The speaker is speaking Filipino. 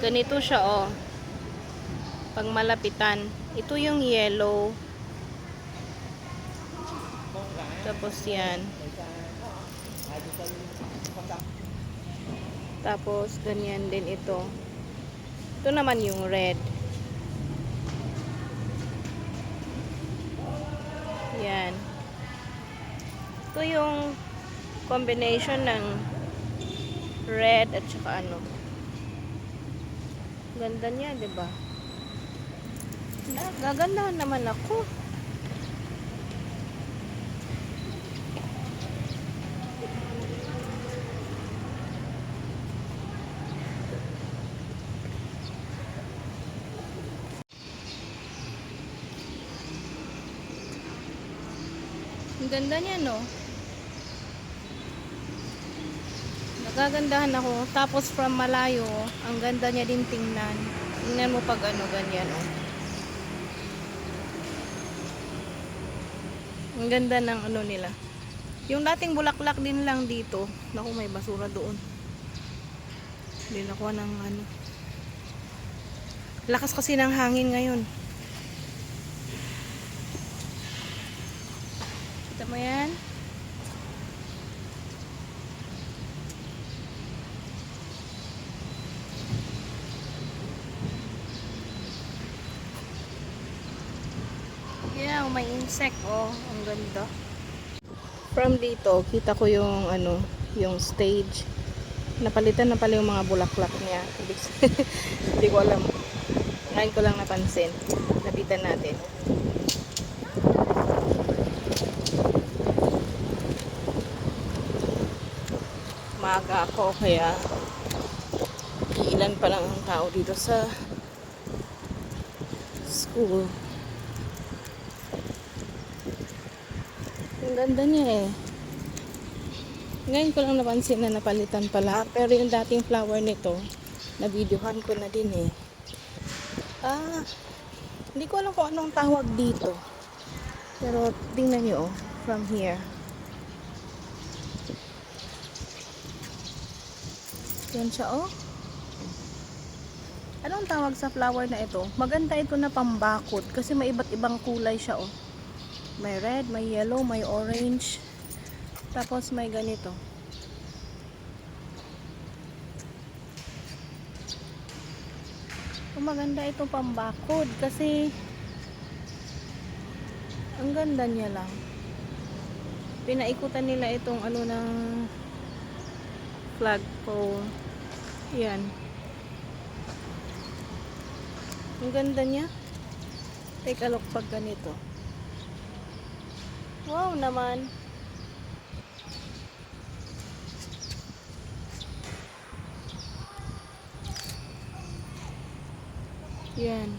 Ganito siya, oh. Pag malapitan. Ito yung yellow. Tapos yan. Tapos ganyan din ito. Ito naman yung red. Yan. Ito yung combination ng red at saka ano. Ganda niya, 'di ba? Gagandahan naman ako. Ang ganda niya, no? Nagagandahan ako. Tapos from malayo, ang ganda niya din tingnan. Tingnan mo pag ano, ganyan, oh. Ang ganda ng ano nila. Yung dating bulaklak din lang dito. Naku, may basura doon. Hindi nakuha ng ano. Lakas kasi ng hangin ngayon. Kita mo yan? Yeah, may insect, oh. Ang ganda. From dito, kita ko yung ano, yung stage. Napalitan na pala yung mga bulaklak niya. Hindi ko alam. Ngayon ko lang napansin. Lapitan natin. Maaga ako, kaya ilan pa lang ang tao dito sa school. Ang ganda niya, eh. Ngayon ko lang napansin na napalitan pala. Pero yung dating flower nito, na-videohan ko na din, eh. Hindi ko alam kung anong tawag dito. Pero tingnan nyo, oh, from here. Yan siya, oh. Anong tawag sa flower na ito? Maganda ito na pambakod kasi may iba't ibang kulay siya, oh. May red, may yellow, may orange. Tapos may ganito. Maganda ito pambakod kasi ang ganda niya lang. Pinaikutan nila itong ano ng flagpole. Yan. Ang ganda niya. Take a look pag ganito. Wow naman. Yan.